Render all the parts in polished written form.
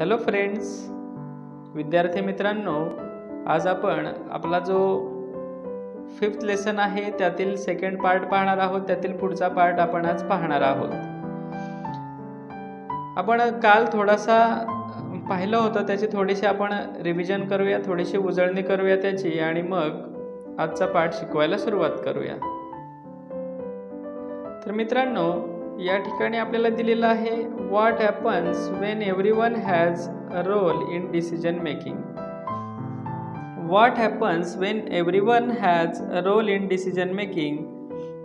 Hello friends, विद्यार्थी मित्रांनो, आज आपण आपला जो 5th लेसन आहे त्यातील सेकंड पार्ट पाहणार आहोत. त्यातील पुढचा पार्ट आपण आज पाहणार आहोत. आपण काल थोडासा पाहिलं होतं, त्याची थोडीशी आपण रिव्हिजन करूया, थोडीशी उजळणी करूया त्याची, आणि मग आजचा पाठ शिकवायला सुरुवात करूया. तर मित्रांनो, या ठिकाणी आपल्याला दिलेलं आहे what happens when everyone has a role in decision making. What happens when everyone has a role in decision making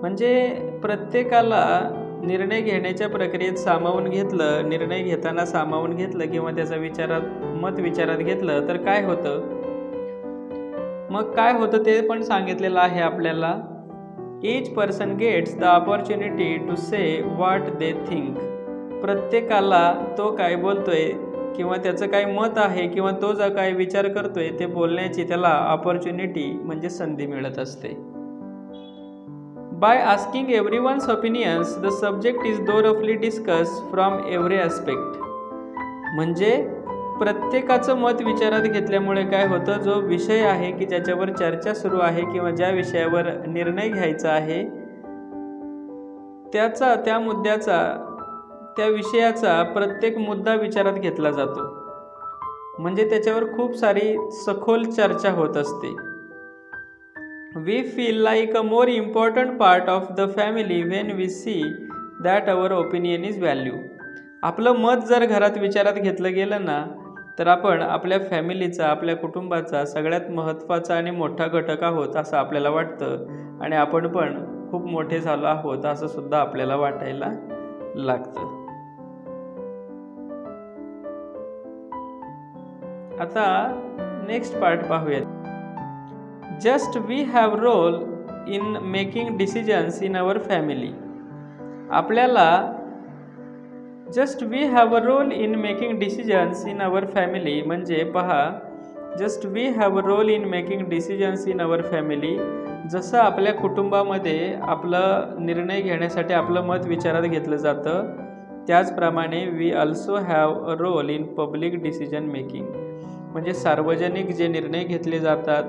म्हणजे प्रत्येकाला निर्णय घेण्याच्या प्रक्रियेत सामावून घेतलं, निर्णय घेताना सामावून घेतलं किंवा त्याचा मत विचारात घेतलं तर काय होतं. मग काय होतं ते पण सांगितलेलं आहे आपल्याला. Each person gets the opportunity to say what they think. प्रत्येकाला तो काय बोलतोय किंवा त्याचं काय मत आहे किंवा तो जो काय विचार करतोय ते बोलण्याची त्याला ऑपॉर्च्युनिटी म्हणजे संधी मिळत असते. By asking everyone's opinions, the subject is thoroughly discussed from every aspect. म्हणजे प्रत्येकाचं मत विचारात घेतल्यामुळे काय होतं, जो विषय आहे की ज्याच्यावर चर्चा सुरू आहे किंवा ज्या विषयावर निर्णय घ्यायचा आहे त्या मुद्द्याचा, त्या विषयाचा प्रत्येक मुद्दा विचारात घेतला जातो. म्हणजे त्याच्यावर खूप सारी सखोल चर्चा होत असते. We feel like a more important part of the family when we see that our opinion is value. आपलं मत जर घरात विचारात घेतलं गेलं ना, तर आपण आपल्या फॅमिलीचा, आपल्या कुटुंबाचा सगळ्यात महत्त्वाचा आणि मोठा घटक आहोत असं आपल्याला वाटतं, आणि आपण पण खूप मोठे झालो आहोत असं सुद्धा आपल्याला वाटायला लागतं. आता नेक्स्ट पार्ट पाहूयात. Just we have role in making decisions in our family. आपल्याला just we have a role in making decisions in our family म्हणजे पहा, just we have a role in making decisions in our family, जसं आपल्या कुटुंबामध्ये आपलं निर्णय घेण्यासाठी आपलं मत विचारात घेतलं जातं, त्याचप्रमाणे we also have a role in public decision making म्हणजे सार्वजनिक जे निर्णय घेतले जातात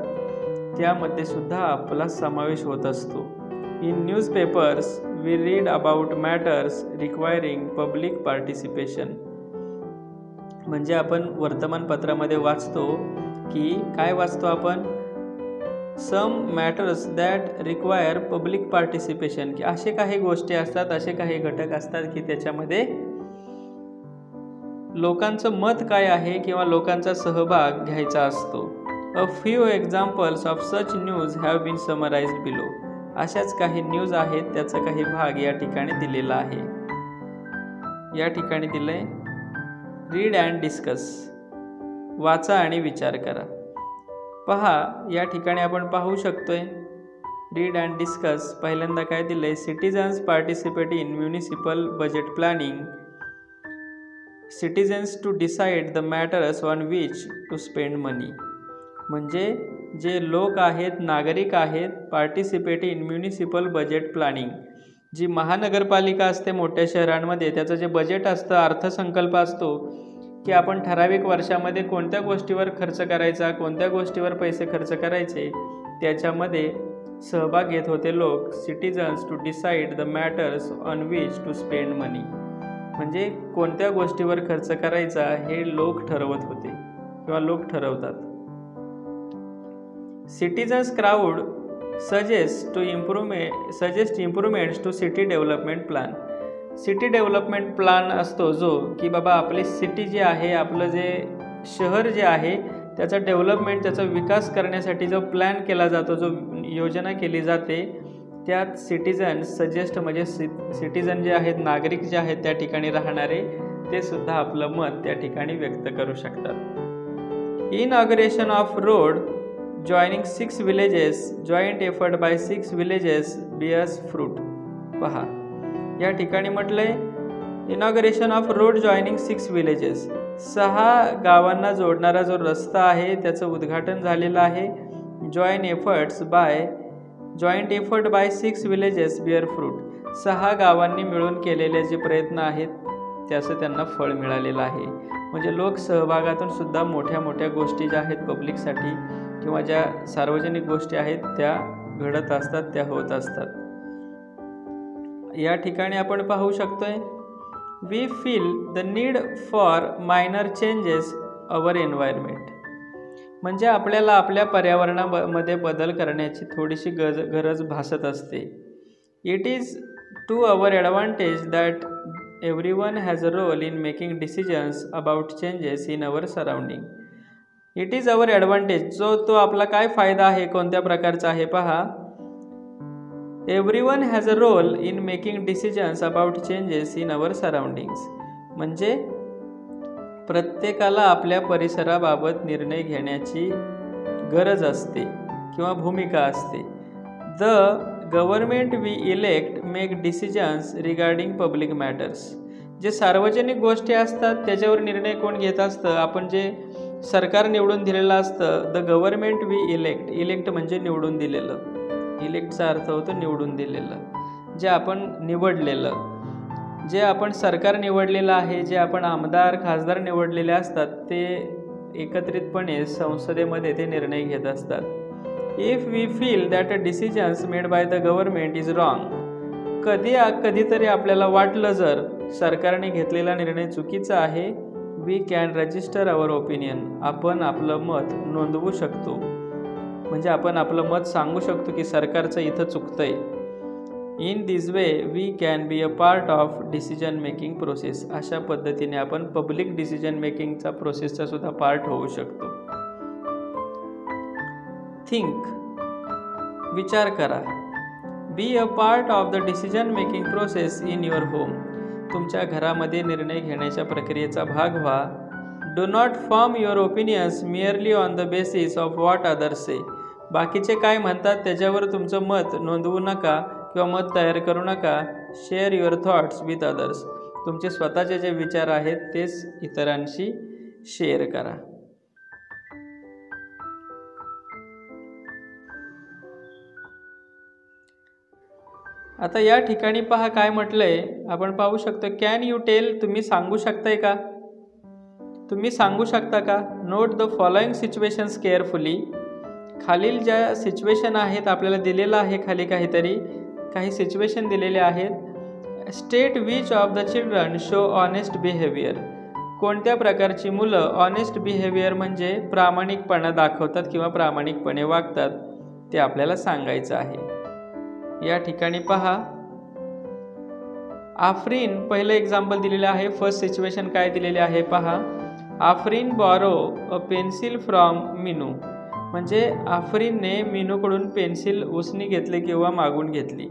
त्यामध्ये सुद्धा आपला समावेश होत असतो. In newspapers, we read about matters requiring public participation. म्हणजे आपण वर्तमानपत्रामध्ये वाचतो की काय वाचतो आपण, some matters that require public participation, की असे काही गोष्टी असतात, असे काही घटक असतात की त्याच्यामध्ये लोकांचं मत काय आहे किंवा लोकांचा सहभाग घ्यायचा असतो. A few examples of such news have been summarized below. अशाच काही न्यूज आहेत, त्याचा काही भाग या ठिकाणी दिलेला आहे. या ठिकाणी दिलंय रीड अँड डिस्कस, वाचा आणि विचार करा. पहा, या ठिकाणी आपण पाहू शकतोय रीड अँड डिस्कस. पहिल्यांदा काय दिलंय, citizens participate in municipal budget planning, citizens to decide the matters on which to spend money. म्हणजे जे लोक आहेत, नागरिक आहेत, participate in municipal budget planning, जी महानगरपालिका असते मोठ्या शहरांमध्ये, त्याचं जे बजेट असतं, अर्थसंकल्प असतो की आपण ठराविक वर्षामध्ये कोणत्या गोष्टीवर खर्च करायचा, कोणत्या गोष्टीवर पैसे खर्च करायचे, त्याच्यामध्ये सहभाग घेत होते लोक. Citizens to decide the matters on which to spend money म्हणजे कोणत्या गोष्टीवर खर्च करायचा हे लोक ठरवत होते किंवा लोक ठरवतात. Citizens crowd suggest improvements to city development plan. City development plan असतो जो की बाबा आपली सिटी जी आहे, आपलं जे शहर जे आहे त्याचा डेव्हलपमेंट, त्याचा विकास करण्यासाठी जो प्लॅन केला जातो, जो योजना केली जाते, त्यात सिटीजन सजेस्ट म्हणजे सिटीजन जे आहेत, नागरिक जे आहेत त्या ठिकाणी राहणारे, ते सुद्धा आपलं मत त्या ठिकाणी व्यक्त करू शकतात. Inauguration of road joining 6 villages, joint effort bye 6 villages bears fruit. पहा, या ठिकाणी म्हटलंय inauguration of road joining 6 villages, 6 गावांना जोडणारा जो रस्ता आहे त्याचं उद्घाटन झालेलं आहे. Joint effort bye 6 villages bear fruit, 6 गावांनी मिळून केलेले जे प्रयत्न आहेत त्याचं त्यांना फळ मिळालेलं आहे. म्हणजे लोकसहभागातून सुद्धा मोठ्या मोठ्या गोष्टी ज्या आहेत पब्लिकसाठी किंवा ज्या सार्वजनिक गोष्टी आहेत त्या घडत असतात, त्या होत असतात. या ठिकाणी आपण पाहू शकतोय, we feel the need for minor changes our environment. म्हणजे आपल्याला आपल्या पर्यावरणामध्ये बदल करण्याची थोडीशी गरज भासत असते. It is to our advantage that everyone has a role in making decisions about changes in our surrounding. It is our advantage, तो आपला काय फायदा आहे, कोणत्या प्रकारचा आहे पहा. Everyone has a role in making decisions about changes in our surroundings. म्हणजे प्रत्येकाला आपल्या परिसराबाबत निर्णय घेण्याची गरज असते किंवा भूमिका असते. The government we elect make decisions regarding public matters. जे सार्वजनिक गोष्टी असतात त्याच्यावर निर्णय कोण घेत असतं, आपण जे सरकार निवडून दिलेलं असतं. The government we elect, elect म्हणजे निवडून दिलेलं, इलेक्टचा अर्थ होतो निवडून दिलेलं, जे आपण निवडलेलं, जे आपण सरकार निवडलेलं आहे, जे आपण आमदार खासदार निवडलेले असतात ते एकत्रितपणे संसदेमध्ये ते निर्णय घेत असतात. If we feel that a decisions made by the government is wrong. कधीतरी आपल्याला वाटलं जर सरकारने घेतलेला निर्णय चुकीचा आहे, we can register our opinion. आपण आपलं मत नोंदवू शकतो, म्हणजे आपण आपलं मत सांगू शकतो की सरकारचं इथं चुकतंय. In this way we can be a part of decision making process. अशा पद्धतीने आपण पब्लिक डिसिजन मेकिंगचा प्रोसेसचा सुद्धा पार्ट होऊ शकतो. थिंक, विचार करा. Be a part of the decision making process in your home. तुमच्या घरामध्ये निर्णय घेण्याच्या प्रक्रियेचा भाग व्हा. Do not form your opinions merely on the basis of what others say. बाकीचे काय म्हणतात त्याच्यावर तुमचं मत नोंदवू नका किंवा मत तयार करू नका. Share your thoughts with others. तुमचे स्वतःचे जे विचार आहेत तेच इतरांशी शेअर करा. आता या ठिकाणी पहा काय म्हटलंय, आपण पाहू शकतो. कॅन यू टेल, तुम्ही सांगू शकताय का, तुम्ही सांगू शकता का. Note the following situations carefully. खालील ज्या सिच्युएशन आहेत आपल्याला दिलेलं आहे, खाली काही सिच्युएशन दिलेले आहेत. State which of the children show honest behaviour. कोणत्या प्रकारची मुलं ऑनेस्ट बिहेवियर म्हणजे प्रामाणिकपणा दाखवतात किंवा प्रामाणिकपणे वागतात ते आपल्याला सांगायचं आहे. या ठिकाणी पहा, आफरीन पहिलं एक्झाम्पल दिलेलं आहे. फर्स्ट सिच्युएशन काय दिलेले आहे पहा. Afreen borrow a pencil from Meenu. म्हणजे आफरीनने मीनूकडून पेन्सिल उसनी घेतली किंवा मागून घेतली.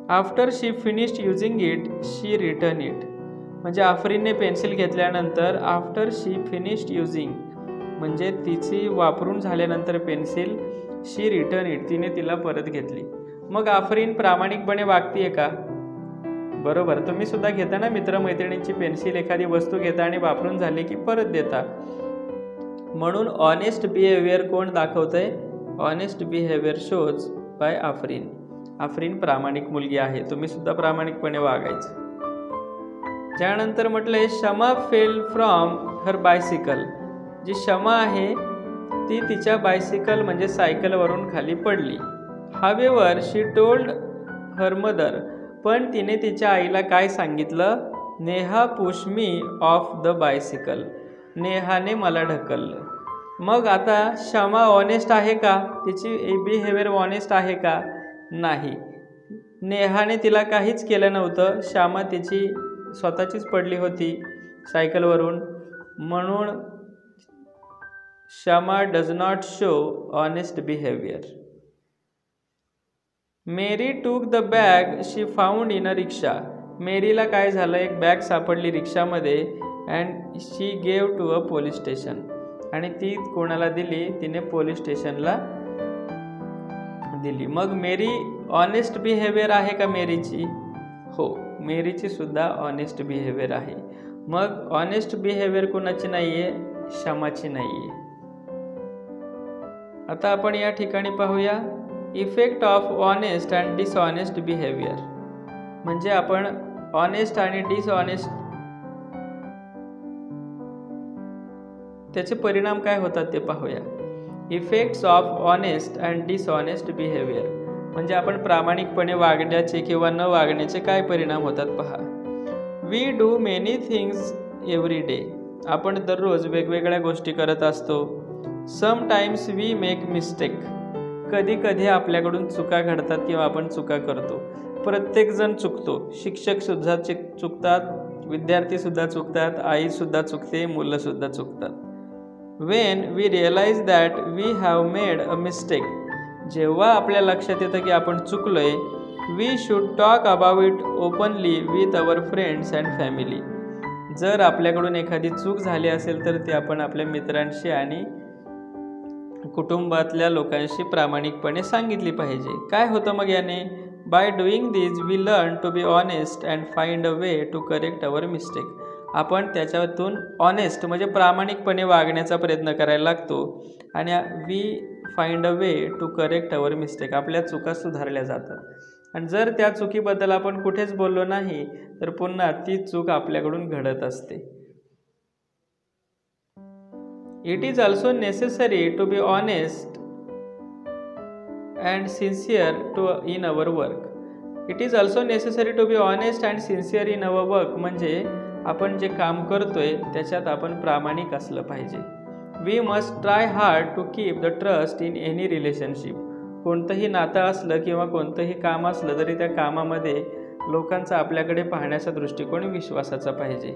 After she finished using it she return it. म्हणजे आफरीनने पेन्सिल घेतल्यानंतर आफ्टर शी फिनिश्ड युजिंग म्हणजे तिची वापरून झाल्यानंतर पेन्सिल, शी रिटर्न इट तिने तिला परत घेतली. मग आफरीन प्रामाणिकपणे वागतीये का. बरोबर, तुम्ही सुद्धा घेता ना मित्रमैत्रिणींची पेन्सिल, एखादी वस्तू घेता आणि वापरून झाली की परत देता. म्हणून ऑनेस्ट बिहेवियर कोण दाखवतंय. Honest behaviour shows by Afreen. Afreen प्रामाणिक मुलगी आहे, तुम्ही सुद्धा प्रामाणिकपणे वागायचं. त्यानंतर म्हटलंय Shama fell from her bicycle. जी शमा आहे ती तिच्या बायसिकल म्हणजे सायकलवरून खाली पडली. However she told her mother. पण तिने तिच्या आईला काय सांगितलं. Neha push me off the bicycle. नेहाने मला ढकललं. मग आता शमा ऑनेस्ट आहे का, तिची बिहेवियर ऑनेस्ट आहे का, नाही. नेहाने तिला काहीच केलं नव्हतं, श्यामा तिची स्वतःचीच पडली होती सायकलवरून. म्हणून Shyama does not show honest behaviour. Mary took the bag she found in a rickshaw. मेरीला काय झालं, एक बॅग सापडली रिक्षामध्ये. And she gave to a police station. आणि ती कोणाला दिली, तिने पोलीस स्टेशनला दिली. मग मेरी ऑनेस्ट बिहेवियर आहे का मेरीची. हो, मेरीची सुद्धा ऑनेस्ट बिहेवियर आहे. मग ऑनेस्ट बिहेवियर कोणाची नाही आहे, शमाची नाही आहे. आता आपण या ठिकाणी पाहूया effect of honest and dishonest behaviour. म्हणजे आपण ऑनेस्ट आणि डिसऑनेस्ट त्याचे परिणाम काय होतात ते पाहूया. Effects of honest and dishonest behaviour, म्हणजे आपण प्रामाणिकपणे वागण्याचे किंवा न वागण्याचे काय परिणाम होतात पहा. We do many things every day, आपण दररोज वेगवेगळ्या गोष्टी करत असतो. समटाइम्स वी मेक मिस्टेक, कधी कधी आपल्याकडून चुका घडतात किंवा आपण चुका करतो. प्रत्येकजण चुकतो, शिक्षकसुद्धा चुकतात, विद्यार्थीसुद्धा चुकतात, आईसुद्धा चुकते, मुलंसुद्धा चुकतात. When we realise that we have made a mistake, जेव्हा आपल्या लक्षात येतं की आपण चुकलोय, we should talk about it openly with our friends and family. जर आपल्याकडून एखादी चूक झाली असेल तर ती आपण आपल्या मित्रांशी आणि कुटुंबातल्या लोकांशी प्रामाणिकपणे सांगितली पाहिजे. काय होतं मग याने? By doing this we learn to be honest and find a way to correct our mistake. आपण त्याच्यातून ऑनेस्ट म्हणजे प्रामाणिकपणे वागण्याचा प्रयत्न करायला लागतो आणि we find a way to correct our mistake, आपल्या चुका सुधारल्या जातात. आणि जर त्या चुकीबद्दल आपण कुठेच बोललो नाही तर पुन्हा ती चूक आपल्याकडून घडत असते. It is also necessary to be honest and sincere in our work. It is also necessary to be honest and sincere in our work, म्हणजे आपण जे काम करतोय त्याच्यात आपण प्रामाणिक असलं पाहिजे. We must try hard to keep the trust in any relationship. कोणतंही नातं असलं किंवा कोणतंही काम असलं तरी त्या कामामध्ये लोकांचा आपल्याकडे पाहण्याचा दृष्टिकोन विश्वासाचा पाहिजे.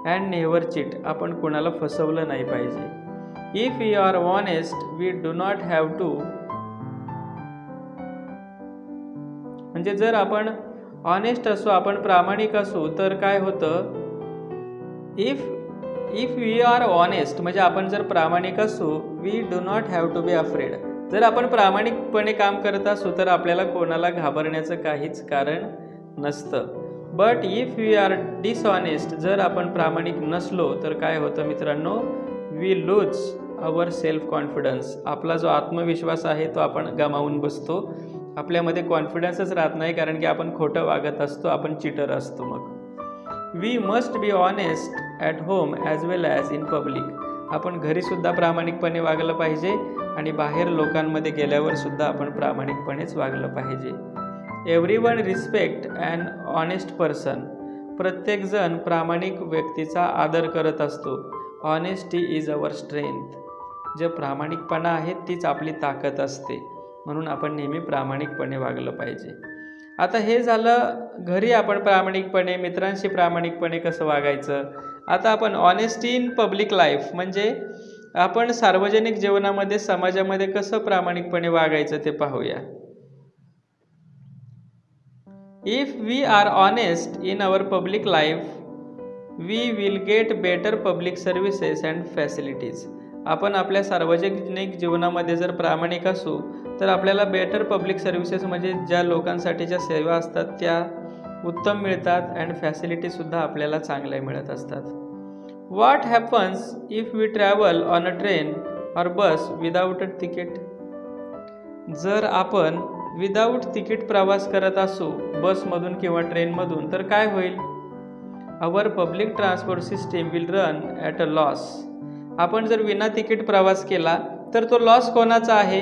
अँड नेव्हर चीट, आपण कोणाला फसवलं नाही पाहिजे. If we are honest we do not have to, म्हणजे जर आपण ऑनेस्ट असू, आपण प्रामाणिक असू तर काय होतं, इफ वी आर ऑनेस्ट म्हणजे आपण जर प्रामाणिक असू, we do not have to be afraid. जर आपण प्रामाणिकपणे काम करत असू तर आपल्याला कोणाला घाबरण्याचं काहीच कारण नसतं. But if we are dishonest, जर आपण प्रामाणिक नसलो तर काय होतं मित्रांनो, we lose our self confidence. आपला जो आत्मविश्वास आहे तो आपण गमावून बसतो. आपल्यामध्ये कॉन्फिडन्सच राहत नाही, कारण की आपण खोटं वागत असतो, आपण चिटर असतो. मग we must be honest at home as well as in public. आपण घरीसुद्धा प्रामाणिकपणे वागलं पाहिजे आणि बाहेर लोकांमध्ये गेल्यावर सुद्धा आपण प्रामाणिकपणेच वागलं पाहिजे. Everyone respect an honest person. प्रत्येकजण प्रामाणिक व्यक्तीचा आदर करत असतो. Honesty is our strength. जे प्रामाणिकपणा आहे तीच आपली ताकद असते, म्हणून आपण नेहमी प्रामाणिकपणे वागलं पाहिजे. आता हे झालं घरी आपण प्रामाणिकपणे, मित्रांशी प्रामाणिकपणे कसं वागायचं. आता आपण ऑनेस्टी इन पब्लिक लाईफ म्हणजे आपण सार्वजनिक जीवनामध्ये, समाजामध्ये कसं प्रामाणिकपणे वागायचं ते पाहूया. If we are honest in our public life we will get better public services and facilities. आपण आपल्या सार्वजनिक जीवनामध्ये जर प्रामाणिक असू तर आपल्याला बेटर पब्लिक सर्व्हिसेस म्हणजे ज्या लोकांसाठीच्या सेवा असतात त्या उत्तम मिळतात अँड फॅसिलिटीसुद्धा आपल्याला चांगल्या मिळत असतात. What happens if we travel on a train or bus without a ticket. जर आपण विदाऊट तिकीट प्रवास करत असू बसमधून किंवा ट्रेनमधून तर काय होईल, our public transport system will run at a loss. आपण जर विना तिकीट प्रवास केला तर तो लॉस कोणाचा आहे,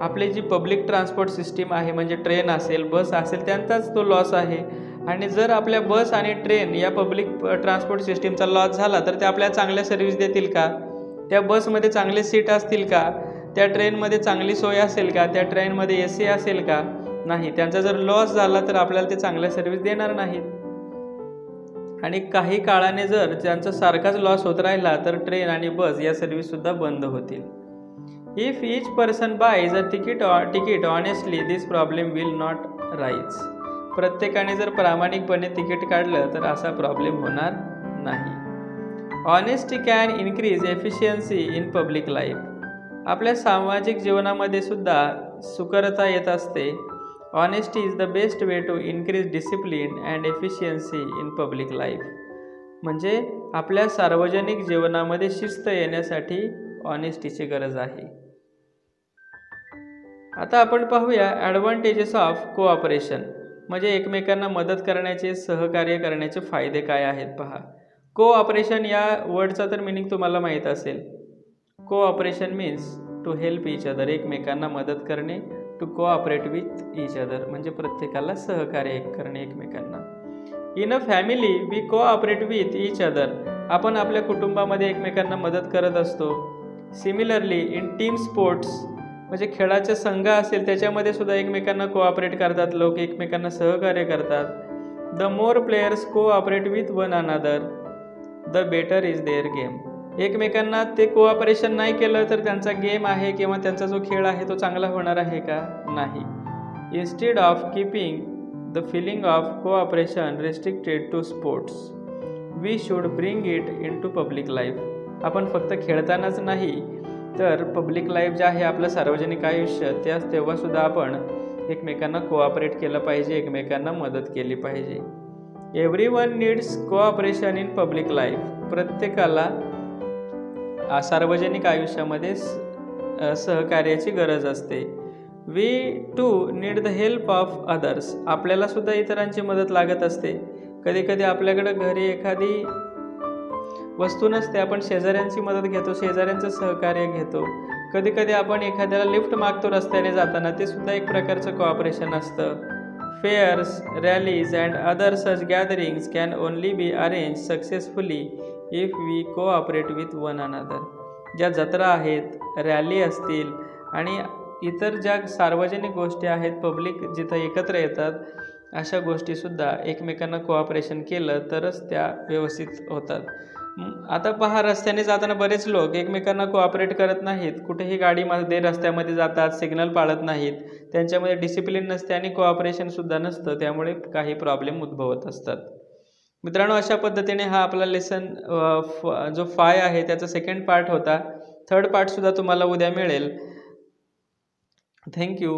आपली जी पब्लिक ट्रान्सपोर्ट सिस्टीम आहे म्हणजे ट्रेन असेल, बस असेल, त्यांचाच तो लॉस आहे. आणि जर आपल्या बस आणि ट्रेन या पब्लिक ट्रान्सपोर्ट सिस्टीमचा लॉस झाला तर ते आपल्याला चांगल्या सर्व्हिस देतील का, त्या बसमध्ये चांगले सीट असतील का, त्या ट्रेनमध्ये चांगली सोय असेल का, त्या ट्रेनमध्ये AC असेल का, नाही. त्यांचा जर लॉस झाला तर आपल्याला ते चांगल्या सर्व्हिस देणार नाहीत. आणि काही काळाने जर त्यांचा सारखाच लॉस होत राहिला तर ट्रेन आणि बस या सर्व्हिससुद्धा बंद होतील. If each person boys a ticket honestly this problem will not rise. प्रत्येकाने जर प्रामाणिकपणे तिकीट काढलं तर असा प्रॉब्लेम होणार नाही. Honesty can increase efficiency in public life. आपल्या सामाजिक जीवनामध्ये सुद्धा सुकरता येत असते. Honesty is the best way to increase discipline and efficiency in public life. म्हणजे आपल्या सार्वजनिक जीवनामध्ये शिस्त येण्यासाठी ऑनेस्टीची गरज आहे. आता आपण पाहूया ॲडव्हान्टेजेस ऑफ कोऑपरेशन, म्हणजे एकमेकांना मदत करण्याचे, सहकार्य करण्याचे फायदे काय आहेत पहा. कोऑपरेशन या वर्डचा तर मिनिंग तुम्हाला माहीत असेल. Cooperation means to help each other, एकमेकांना मदत करणे. To cooperate with each other म्हणजे प्रत्येकाला सहकार्य करणे एकमेकांना. In a family we cooperate with each other, आपण आपल्या कुटुंबामध्ये एकमेकांना मदत करत असतो. सिमिलरली इन टीम स्पोर्ट्स म्हणजे खेळाचे संघ असेल त्याच्यामध्ये सुद्धा एकमेकांना कोऑपरेट करतात लोक, एकमेकांना सहकार्य करतात. The more players cooperate with one another the better is their game, एकमेकांना ते कोऑपरेशन नाही केलं तर त्यांचा गेम आहे किंवा त्यांचा जो खेळ आहे तो चांगला होणार आहे का? नाही. Instead of keeping the feeling of cooperation restricted to sports we should bring it into public life, आपण फक्त खेळतानाच नाही तर पब्लिक लाईफ जे आहे आपलं सार्वजनिक आयुष्य तेव्हासुद्धा आपण एकमेकांना कोऑपरेट केलं पाहिजे, एकमेकांना मदत केली पाहिजे. Everyone needs cooperation in public life, प्रत्येकाला सार्वजनिक आयुष्यामध्ये सहकार्याची गरज असते. We too need the help of others, आपल्याला सुद्धा इतरांची मदत लागत असते. कधी कधी आपल्याकडं घरी एखादी वस्तू नसते, आपण शेजाऱ्यांची मदत घेतो, शेजाऱ्यांचं सहकार्य घेतो. कधी कधी आपण एखाद्याला लिफ्ट मागतो रस्त्याने जाताना, ते सुद्धा एक प्रकारचं कोऑपरेशन असतं. Fairs, rallies and other such gatherings can only be arrange successfully if we cooperate with one another, ज्या जत्रा आहेत, रॅली असतील आणि इतर ज्या सार्वजनिक गोष्टी आहेत, पब्लिक जिथं एकत्र येतात, अशा गोष्टीसुद्धा एकमेकांना कोऑपरेशन केलं तरच त्या व्यवस्थित होतात. आता पहा, रस्त्याने जाताना बरेच लोक एकमेकांना कोऑपरेट करत नाहीत, कुठेही गाडीमध्ये रस्त्यामध्ये जातात, सिग्नल पाळत नाहीत, त्यांच्यामध्ये डिसिप्लिन नसते आणि कोऑपरेशनसुद्धा नसतं, त्यामुळे काही प्रॉब्लेम उद्भवत असतात. मित्रांनो, अशा पद्धतीने हा आपला लेसन जो 5 आहे त्याचा सेकंड पार्ट होता. थर्ड पार्टसुद्धा तुम्हाला उद्या मिळेल. थँक्यू.